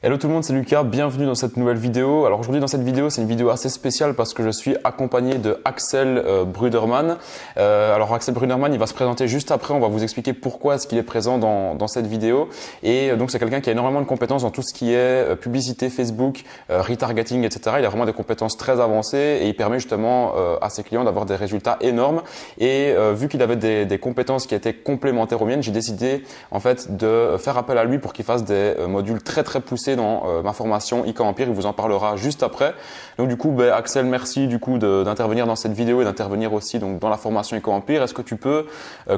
Hello tout le monde, c'est Lucas, bienvenue dans cette nouvelle vidéo. Alors aujourd'hui dans cette vidéo, c'est une vidéo assez spéciale parce que je suis accompagné de Axel Bruderman. Alors Axel Bruderman, il va se présenter juste après, on va vous expliquer pourquoi est-ce qu'il est présent dans cette vidéo. Et donc c'est quelqu'un qui a énormément de compétences dans tout ce qui est publicité Facebook, retargeting, etc. Il a vraiment des compétences très avancées et il permet justement à ses clients d'avoir des résultats énormes. Et vu qu'il avait des compétences qui étaient complémentaires aux miennes, j'ai décidé en fait de faire appel à lui pour qu'il fasse des modules très poussés dans ma formation e-com Empire. Il vous en parlera juste après. Donc du coup, Axel, merci du coup d'intervenir dans cette vidéo et d'intervenir aussi donc dans la formation e-com Empire. Est-ce que tu peux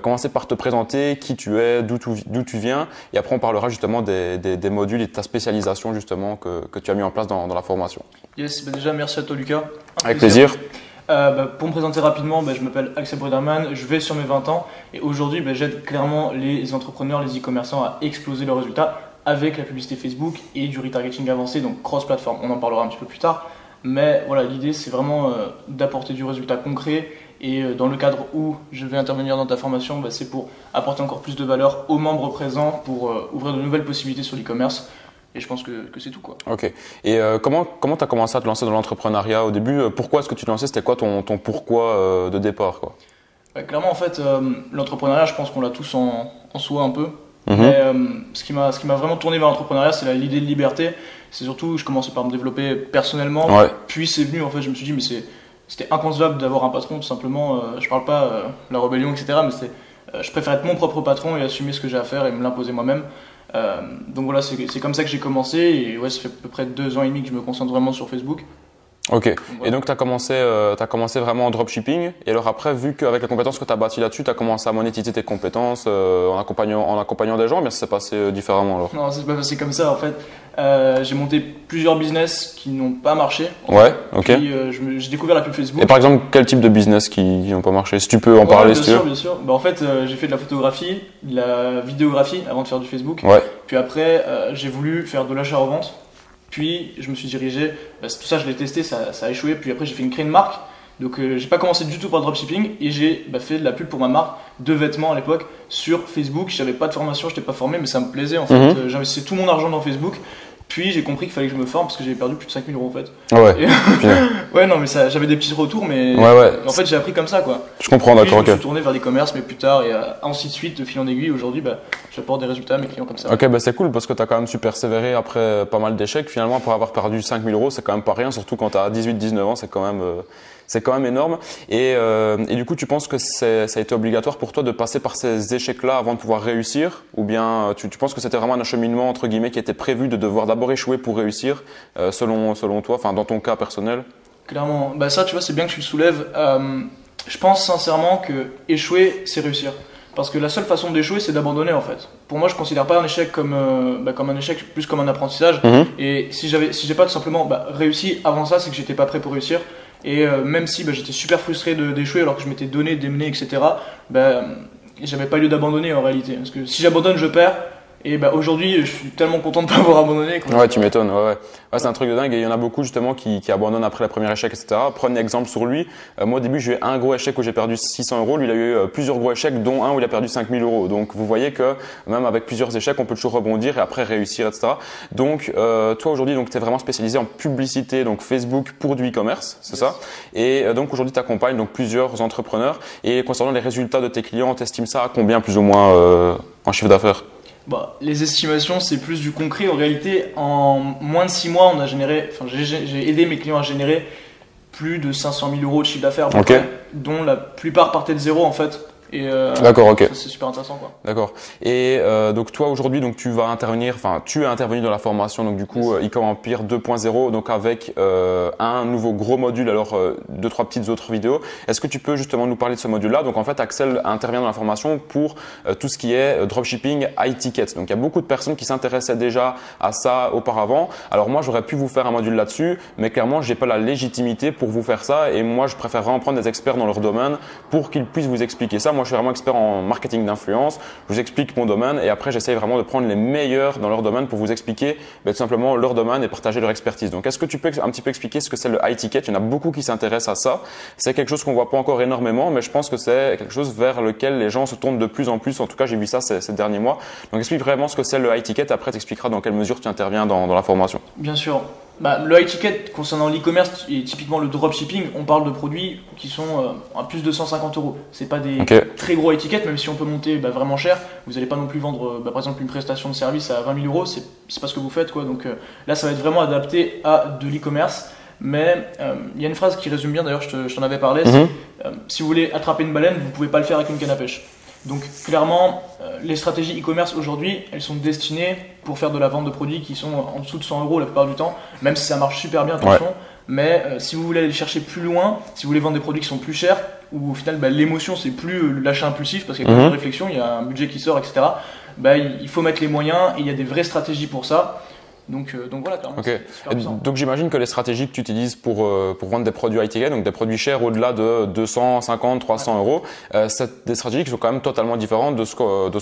commencer par te présenter, qui tu es, d'où tu viens, et après on parlera justement des modules et de ta spécialisation justement que tu as mis en place dans la formation. Yes, déjà merci à toi Lucas. Avec plaisir. Pour me présenter rapidement, je m'appelle Axel Bruderman, je vais sur mes 20 ans et aujourd'hui j'aide clairement les entrepreneurs, les e-commerçants à exploser leurs résultats avec la publicité Facebook et du retargeting avancé, donc cross-platform. On en parlera un petit peu plus tard. Mais voilà, l'idée c'est vraiment d'apporter du résultat concret et dans le cadre où je vais intervenir dans ta formation, c'est pour apporter encore plus de valeur aux membres présents, pour ouvrir de nouvelles possibilités sur l'e-commerce. Et je pense que c'est tout, quoi. Ok. Et comment tu as commencé à te lancer dans l'entrepreneuriat au début? Pourquoi est-ce que tu te lançais? C'était quoi ton pourquoi de départ, quoi? Clairement, en fait, l'entrepreneuriat, je pense qu'on l'a tous en soi un peu. Mais ce qui m'a vraiment tourné vers l'entrepreneuriat, c'est l'idée de liberté. C'est surtout, je commençais par me développer personnellement. Ouais. Puis c'est venu, en fait, je me suis dit, mais c'était inconcevable d'avoir un patron, tout simplement. Je parle pas la rébellion, etc. Mais je préfère être mon propre patron et assumer ce que j'ai à faire et me l'imposer moi-même. Donc voilà, c'est comme ça que j'ai commencé. Et ouais, ça fait à peu près 2 ans et demi que je me concentre vraiment sur Facebook. Ok. Donc, voilà. Et donc, tu as commencé vraiment en dropshipping. Et alors après, vu qu'avec les compétences que tu as bâties là-dessus, tu as commencé à monétiser tes compétences en accompagnant des gens, mais ça s'est passé différemment alors? Non, c'est pas passé comme ça en fait. J'ai monté plusieurs business qui n'ont pas marché. Ouais, ok. Puis j'ai découvert la pub Facebook. Et par exemple, quel type de business qui n'ont pas marché? Si tu peux en parler, si tu veux. Bien sûr. En fait, j'ai fait de la photographie, de la vidéographie avant de faire du Facebook. Ouais. Puis après, j'ai voulu faire de l'achat-revente. Puis je me suis dirigé, tout ça je l'ai testé, ça a échoué. Puis après j'ai créé une marque. Donc j'ai pas commencé du tout par le dropshipping et j'ai fait de la pub pour ma marque de vêtements à l'époque sur Facebook. J'avais pas de formation, j'étais pas formé, mais ça me plaisait en fait. J'investissais tout mon argent dans Facebook. Puis j'ai compris qu'il fallait que je me forme parce que j'avais perdu plus de 5 000 € en fait. Ouais. Ouais, non, mais j'avais des petits retours, mais en fait j'ai appris comme ça quoi. Je comprends, d'accord, ok. Je me suis tourné vers l'e-commerce, mais plus tard et ainsi de suite, de fil en aiguille. Aujourd'hui, j'apporte des résultats à mes clients comme ça. Ok, c'est cool parce que tu as quand même su persévérer après pas mal d'échecs. Finalement, pour avoir perdu 5 000 €, c'est quand même pas rien, surtout quand tu as 18-19 ans, c'est quand même énorme. Et du coup, tu penses que ça a été obligatoire pour toi de passer par ces échecs-là avant de pouvoir réussir? Ou bien tu penses que c'était vraiment un acheminement, entre guillemets, qui était prévu de devoir d'abord échouer pour réussir, selon toi, enfin dans ton cas personnel? Clairement. Ça, tu vois, c'est bien que tu le soulèves. Je pense sincèrement que échouer, c'est réussir. Parce que la seule façon d'échouer, c'est d'abandonner en fait. Pour moi, je considère pas un échec comme un échec, plus comme un apprentissage. Et si j'ai pas tout simplement réussi avant ça, c'est que j'étais pas prêt pour réussir. Et même si j'étais super frustré d'échouer alors que je m'étais donné, démené, etc., j'avais pas lieu d'abandonner en réalité. Parce que si j'abandonne, je perds. Et aujourd'hui, je suis tellement content de ne pas avoir abandonné. Ouais, tu m'étonnes. Ouais, c'est un truc de dingue. Et il y en a beaucoup justement qui abandonnent après le premier échec, etc. Prenez exemple sur lui. Moi, au début, j'ai eu un gros échec où j'ai perdu 600 €. Lui, il a eu plusieurs gros échecs, dont un où il a perdu 5 000 €. Donc, vous voyez que même avec plusieurs échecs, on peut toujours rebondir et après réussir, etc. Donc, toi aujourd'hui, tu es vraiment spécialisé en publicité, donc Facebook pour du e-commerce, c'est ça? Et donc aujourd'hui, tu accompagnes plusieurs entrepreneurs. Et concernant les résultats de tes clients, tu estimes ça à combien plus ou moins en chiffre d'affaires? Les estimations, c'est plus du concret. En réalité, en moins de 6 mois, j'ai aidé mes clients à générer plus de 500 000 € de chiffre d'affaires, dont la plupart partaient de zéro en fait. D'accord, ok. C'est super intéressant, quoi. D'accord. Et donc toi aujourd'hui, tu vas intervenir, tu es intervenu dans la formation, donc du coup e-com Empire 2.0, donc avec un nouveau gros module, alors 2-3 petites autres vidéos. Est-ce que tu peux justement nous parler de ce module-là? Donc en fait, Axel intervient dans la formation pour tout ce qui est dropshipping high ticket. Donc il y a beaucoup de personnes qui s'intéressaient déjà à ça auparavant. Alors moi, j'aurais pu vous faire un module là-dessus, mais clairement, j'ai pas la légitimité pour vous faire ça. Et moi, je préfère vraiment prendre des experts dans leur domaine pour qu'ils puissent vous expliquer ça. moi je suis vraiment expert en marketing d'influence, je vous explique mon domaine et après j'essaye vraiment de prendre les meilleurs dans leur domaine pour vous expliquer tout simplement leur domaine et partager leur expertise. Donc est-ce que tu peux un petit peu expliquer ce que c'est le high ticket? Il y en a beaucoup qui s'intéressent à ça. C'est quelque chose qu'on voit pas encore énormément, mais je pense que c'est quelque chose vers lequel les gens se tournent de plus en plus. En tout cas, j'ai vu ça ces derniers mois. Donc explique vraiment ce que c'est le high ticket. Après, tu expliqueras dans quelle mesure tu interviens dans la formation. Bien sûr. Le high ticket concernant l'e-commerce et typiquement le dropshipping, on parle de produits qui sont à plus de 150 €. C'est pas des très gros high tickets, même si on peut monter vraiment cher. Vous n'allez pas non plus vendre par exemple une prestation de service à 20 000 €. C'est pas ce que vous faites, quoi. Donc là, ça va être vraiment adapté à de l'e-commerce. Mais il y a une phrase qui résume bien, d'ailleurs je t'en avais parlé, si vous voulez attraper une baleine, vous pouvez pas le faire avec une canne à pêche. Donc clairement, les stratégies e-commerce aujourd'hui, elles sont destinées pour faire de la vente de produits qui sont en dessous de 100 € la plupart du temps, même si ça marche super bien, attention. Ouais. Mais si vous voulez aller chercher plus loin, si vous voulez vendre des produits qui sont plus chers, où au final l'émotion c'est plus l'achat impulsif, parce qu'il y a une réflexion, il y a un budget qui sort, etc. Il faut mettre les moyens et il y a des vraies stratégies pour ça. Donc voilà, clairement. Okay. Donc j'imagine que les stratégies que tu utilises pour vendre des produits high ticket, donc des produits chers au-delà de 250, 300 €, c'est des stratégies qui sont quand même totalement différentes de ce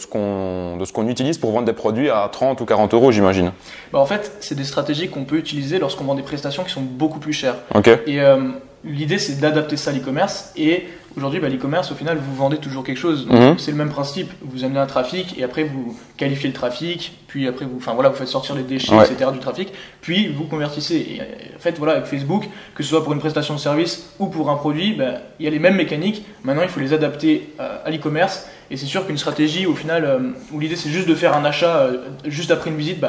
qu'on utilise pour vendre des produits à 30 ou 40 €, j'imagine. En fait, c'est des stratégies qu'on peut utiliser lorsqu'on vend des prestations qui sont beaucoup plus chères. Okay. Et l'idée, c'est d'adapter ça à l'e-commerce. Et aujourd'hui, l'e-commerce, au final, vous vendez toujours quelque chose. C'est le même principe. Vous amenez un trafic et après, vous qualifiez le trafic. Puis après, vous faites sortir les déchets, etc. du trafic. Puis, vous convertissez. Et en fait, avec Facebook, que ce soit pour une prestation de service ou pour un produit, il y a les mêmes mécaniques. Maintenant, il faut les adapter à l'e-commerce. Et c'est sûr qu'une stratégie, au final, où l'idée, c'est juste de faire un achat juste après une visite,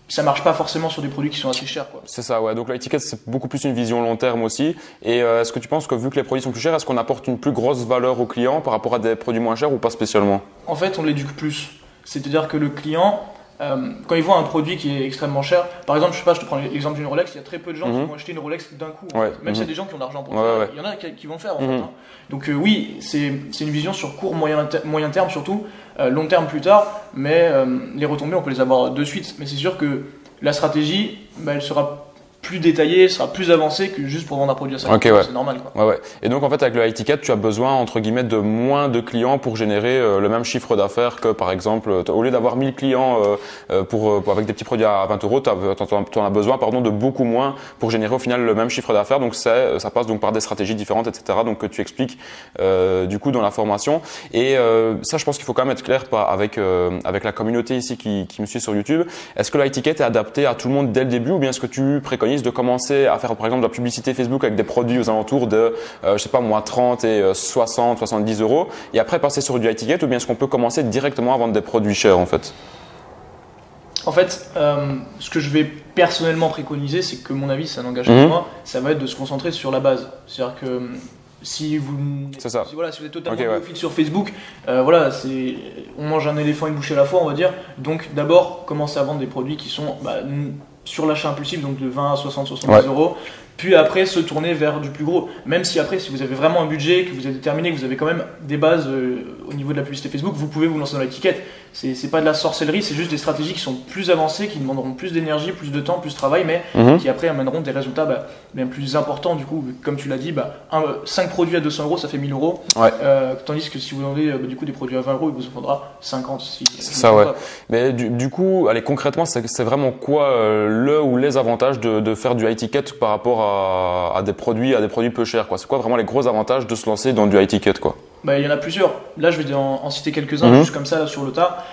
ça marche pas forcément sur des produits qui sont assez chers, quoi. C'est ça, ouais. Donc la ticket, c'est beaucoup plus une vision long terme aussi. Et est-ce que tu penses que vu que les produits sont plus chers, est-ce qu'on apporte une plus grosse valeur au client par rapport à des produits moins chers ou pas spécialement? En fait, on l'éduque plus. C'est-à-dire que le client, quand il voit un produit qui est extrêmement cher, par exemple, je te prends l'exemple d'une Rolex, il y a très peu de gens qui vont acheter une Rolex d'un coup. En fait. Même s'il y a des gens qui ont de l'argent pour ça, il y en a qui vont le faire en fait. Hein. Donc oui, c'est une vision sur court, moyen terme surtout, long terme plus tard, mais les retombées on peut les avoir de suite. Mais c'est sûr que la stratégie, elle sera plus détaillé, sera plus avancé que juste pour vendre un produit à 50 €, c'est normal, quoi. Ouais. Et donc en fait avec le high ticket, tu as besoin entre guillemets de moins de clients pour générer le même chiffre d'affaires que par exemple au lieu d'avoir 1000 clients avec des petits produits à 20 €, tu en as besoin de beaucoup moins pour générer au final le même chiffre d'affaires. Donc ça passe donc par des stratégies différentes, etc. Donc que tu expliques du coup dans la formation. Et ça, je pense qu'il faut quand même être clair avec la communauté ici qui me suit sur YouTube. Est-ce que le high ticket est adapté à tout le monde dès le début ou bien est-ce que tu préconises de commencer à faire par exemple de la publicité Facebook avec des produits aux alentours de 30 et 60, 70 € et après passer sur du high ticket ou bien est-ce qu'on peut commencer directement à vendre des produits chers en fait? En fait, ce que je vais personnellement préconiser, c'est que mon avis, ça n'engage que moi, ça va être de se concentrer sur la base. C'est-à-dire que si vous êtes totalement néophyte sur Facebook, on mange un éléphant une bouchée à la fois, on va dire. Donc d'abord, commencer à vendre des produits qui sont sur l'achat impulsif, donc de 20 à 60, 70 €, puis après se tourner vers du plus gros. Même si après, si vous avez vraiment un budget, que vous êtes déterminé, que vous avez quand même des bases au niveau de la publicité Facebook, vous pouvez vous lancer dans l'étiquette. C'est pas de la sorcellerie, c'est juste des stratégies qui sont plus avancées, qui demanderont plus d'énergie, plus de temps, plus de travail, mais qui après amèneront des résultats bien plus importants. Du coup, comme tu l'as dit, 5 produits à 200 €, ça fait 1000 €. Tandis que si vous vendez du coup des produits à 20 €, il vous en faudra 50. C'est ça, ouais. Mais du coup, allez, concrètement, c'est vraiment quoi le ou les avantages de faire du high ticket par rapport à des produits peu chers, quoi? C'est quoi vraiment les gros avantages de se lancer dans du high ticket, quoi? Il y en a plusieurs. Là, je vais en citer quelques-uns, juste comme ça, là, sur le tas.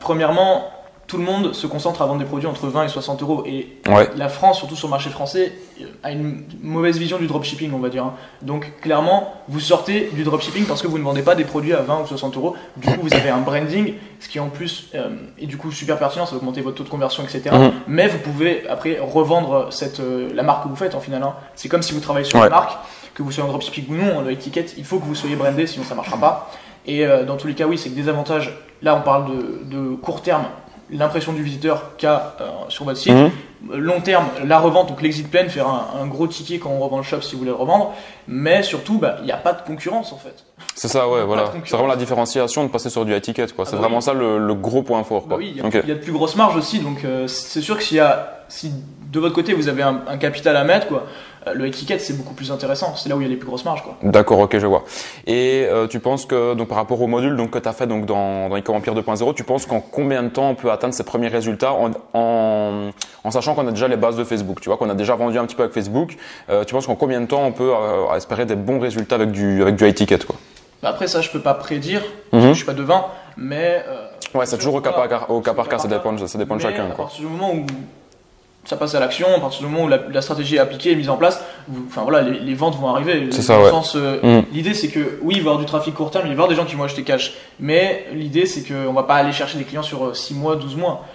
Premièrement, tout le monde se concentre à vendre des produits entre 20 et 60 €. Et la France, surtout sur le marché français, a une mauvaise vision du dropshipping, on va dire. Donc, clairement, vous sortez du dropshipping parce que vous ne vendez pas des produits à 20 ou 60 €. Du coup, vous avez un branding, ce qui en plus est du coup super pertinent, ça va augmenter votre taux de conversion, etc. Mais vous pouvez après revendre la marque que vous faites en final. C'est comme si vous travaillez sur une marque, que vous soyez en dropshipping ou non, l'étiquette, il faut que vous soyez brandé, sinon ça ne marchera pas. Et dans tous les cas, oui, c'est que des avantages. Là, on parle de court terme, l'impression du visiteur qu'a sur votre site. Long terme, la revente, donc l'exit plan, faire un gros ticket quand on revend le shop si vous voulez le revendre. Mais surtout, il n'y a pas de concurrence en fait. C'est ça, ouais, voilà. C'est vraiment la différenciation de passer sur du high ticket, quoi. C'est vraiment ça le gros point fort, quoi. Oui, il y a de plus grosses marges aussi, donc c'est sûr que si de votre côté vous avez un capital à mettre, quoi, le high ticket c'est beaucoup plus intéressant, c'est là où il y a les plus grosses marges, quoi. D'accord, ok, je vois. Et tu penses que donc par rapport au module donc que tu as fait donc dans e-com Empire 2.0, tu penses qu'en combien de temps on peut atteindre ces premiers résultats en sachant qu'on a déjà les bases de Facebook, tu vois, qu'on a déjà vendu un petit peu avec Facebook, tu penses qu'en combien de temps on peut espérer des bons résultats avec du high ticket, quoi? Bah après ça je peux pas prédire, parce que je suis pas devin, mais ouais, c'est toujours au cas par cas, ça dépend de chacun, à quoi. partir du moment où ça passe à l'action, à partir du moment où la stratégie est appliquée et mise en place, enfin voilà, les ventes vont arriver. C'est ça, ouais. L'idée c'est que oui, il va y avoir du trafic court terme, il va y avoir des gens qui vont acheter cash, mais l'idée c'est qu'on va pas aller chercher des clients sur 6 mois, 12 mois.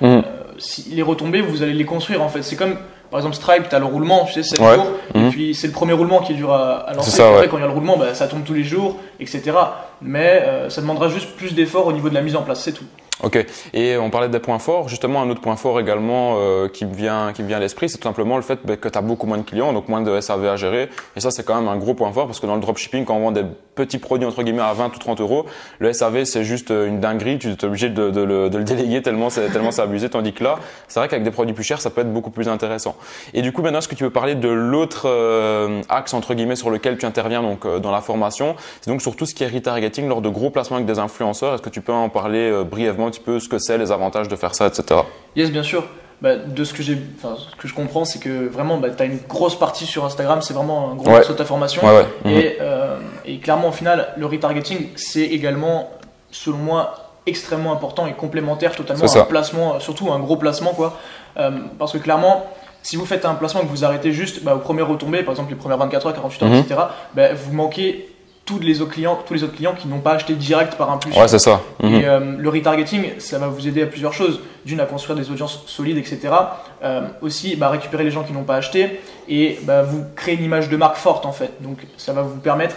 Les retombées, vous allez les construire en fait. C'est comme par exemple Stripe, tu as le roulement, tu sais, 7 jours, et puis c'est le premier roulement qui est dur à lancer. Ça, après, ouais. quand il y a le roulement, bah, ça tombe tous les jours, etc. Mais ça demandera juste plus d'efforts au niveau de la mise en place, c'est tout. Ok, et on parlait des points forts, justement un autre point fort également qui me vient à l'esprit, c'est tout simplement le fait que tu as beaucoup moins de clients, donc moins de SAV à gérer, et ça c'est quand même un gros point fort parce que dans le dropshipping, quand on vend des petits produits entre guillemets à 20 ou 30 euros, le SAV c'est juste une dinguerie, tu es obligé de le déléguer tellement c'est abusé, tandis que là, c'est vrai qu'avec des produits plus chers, ça peut être beaucoup plus intéressant. Et du coup maintenant, est-ce que tu veux parler de l'autre axe entre guillemets sur lequel tu interviens donc dans la formation, c'est donc sur tout ce qui est retargeting lors de gros placements avec des influenceurs, est-ce que tu peux en parler brièvement un petit peu ce que c'est, les avantages de faire ça, etc. Yes, bien sûr. Bah, de ce que je comprends, c'est que vraiment, bah, tu as une grosse partie sur Instagram, c'est vraiment un gros morceau de ta formation. Et clairement, au final, le retargeting, c'est également, selon moi, extrêmement important et complémentaire totalement à un placement, surtout un gros placement, quoi. Parce que clairement, si vous faites un placement et que vous arrêtez juste au premier retombé, par exemple les premières 24 heures, 48 heures, etc., bah, vous manquez tous les autres clients qui n'ont pas acheté direct par impulsion. Ouais, c'est ça. Et le retargeting, ça va vous aider à plusieurs choses. D'une, à construire des audiences solides, etc. Aussi, récupérer les gens qui n'ont pas acheté et vous créer une image de marque forte en fait. Donc, ça va vous permettre,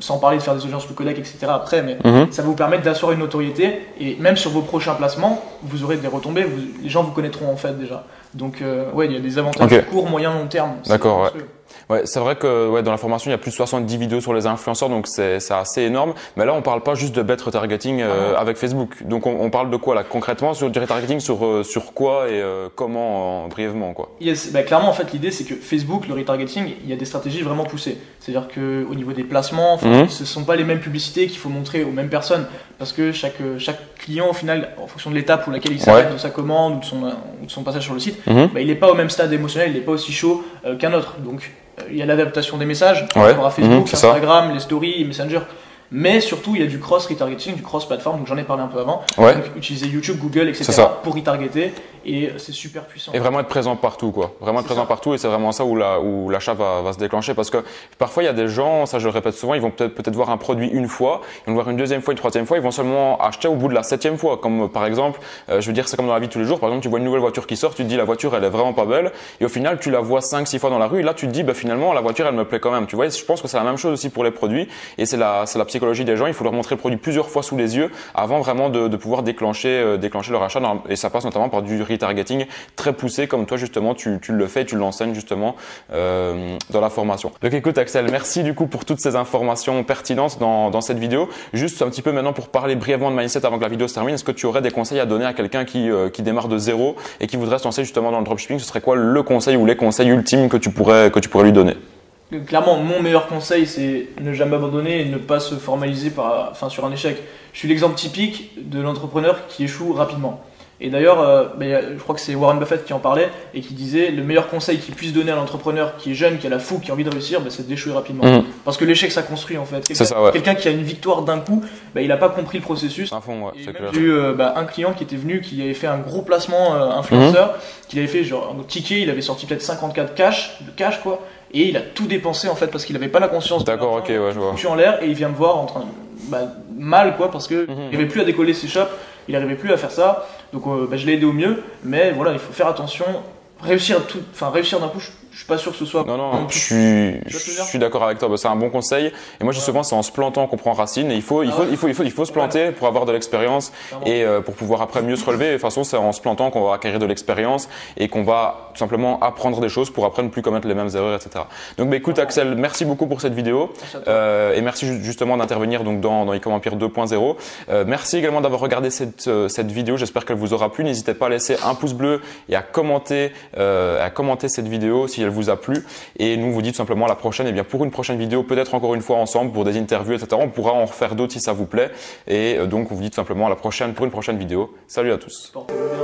sans parler de faire des audiences look-alike, etc. après, mais ça va vous permettre d'assurer une notoriété et même sur vos prochains placements, vous aurez des retombées. Les gens vous connaîtront en fait déjà. Donc, ouais, il y a des avantages court, moyen, long terme. D'accord, ouais. Ouais, c'est vrai que dans la formation, il y a plus de 70 vidéos sur les influenceurs, donc c'est assez énorme. Mais là, on parle pas juste de bête retargeting avec Facebook. Donc, on parle de quoi là concrètement sur du retargeting sur quoi et comment brièvement quoi. Yes, clairement en fait l'idée c'est que Facebook, le retargeting, il y a des stratégies vraiment poussées. C'est-à-dire que au niveau des placements, ce sont pas les mêmes publicités qu'il faut montrer aux mêmes personnes parce que chaque client au final, en fonction de l'étape pour laquelle il s'arrête de sa commande ou de son passage sur le site, il n'est pas au même stade émotionnel, il n'est pas aussi chaud qu'un autre. Donc il y a l'adaptation des messages par rapport à Facebook, Instagram, les stories, Messenger. Mais surtout, il y a du cross-retargeting, du cross-platform, donc j'en ai parlé un peu avant. Donc, utiliser YouTube, Google, etc. pour retargeter, et c'est super puissant. Et vraiment être présent partout, quoi. Vraiment être présent partout, et c'est vraiment ça où l'achat va se déclencher. Parce que parfois, il y a des gens, ça je le répète souvent, ils vont peut-être voir un produit une fois, ils vont le voir une deuxième fois, une troisième fois, ils vont seulement acheter au bout de la 7e fois. Comme par exemple, je veux dire, c'est comme dans la vie de tous les jours. Par exemple, tu vois une nouvelle voiture qui sort, tu te dis la voiture, elle est vraiment pas belle, et au final, tu la vois 5-6 fois dans la rue, et là, tu te dis, finalement, la voiture, elle me plaît quand même. Tu vois, je pense que c'est la même chose aussi pour les produits, et c'est la psychologie des gens. Il faut leur montrer le produit plusieurs fois sous les yeux avant vraiment de pouvoir déclencher leur achat. Et ça passe notamment par du retargeting très poussé comme toi justement tu le fais, tu l'enseignes justement dans la formation. Donc écoute Axel, merci du coup pour toutes ces informations pertinentes dans cette vidéo. Juste un petit peu maintenant pour parler brièvement de mindset avant que la vidéo se termine, est-ce que tu aurais des conseils à donner à quelqu'un qui démarre de zéro et qui voudrait se lancer justement dans le dropshipping? Ce serait quoi le conseil ou les conseils ultimes que tu pourrais lui donner? Clairement, mon meilleur conseil, c'est ne jamais abandonner et ne pas se formaliser sur un échec. Je suis l'exemple typique de l'entrepreneur qui échoue rapidement. Et d'ailleurs, je crois que c'est Warren Buffett qui en parlait et qui disait le meilleur conseil qu'il puisse donner à l'entrepreneur qui est jeune, qui a la fougue, qui a envie de réussir, c'est d'échouer rapidement. Parce que l'échec, ça construit en fait. Quelqu'un qui a une victoire d'un coup, il n'a pas compris le processus. J'ai eu un client qui était venu, qui avait fait un gros placement influenceur, qu'il avait fait genre un ticket, il avait sorti peut-être 54 de cash quoi. Et il a tout dépensé en fait parce qu'il n'avait pas la conscience. D'accord, ok, ouais, je vois. Je suis en l'air et il vient me voir en train mal quoi parce que il n'arrivait plus à décoller ses shops, il n'arrivait plus à faire ça. Donc je l'ai aidé au mieux, mais voilà, il faut faire attention. Réussir d'un coup, je suis pas sûr que ce soit. Non, je suis d'accord avec toi. C'est un bon conseil. Et moi, je dis souvent, c'est en se plantant qu'on prend racine. Et il faut se planter pour avoir de l'expérience et pour pouvoir après mieux se relever. Et de toute façon, c'est en se plantant qu'on va acquérir de l'expérience et qu'on va tout simplement apprendre des choses pour après ne plus commettre les mêmes erreurs, etc. Donc, écoute, Axel, merci beaucoup pour cette vidéo et merci justement d'intervenir donc dans e-com Empire 2.0. Merci également d'avoir regardé cette vidéo. J'espère qu'elle vous aura plu. N'hésitez pas à laisser un pouce bleu et à commenter cette vidéo si si elle vous a plu. Et nous, on vous dit tout simplement à la prochaine. Et bien, pour une prochaine vidéo, peut-être encore une fois ensemble pour des interviews, etc. On pourra en refaire d'autres si ça vous plaît. Et donc, on vous dit tout simplement à la prochaine pour une prochaine vidéo. Salut à tous. Portez-le bien.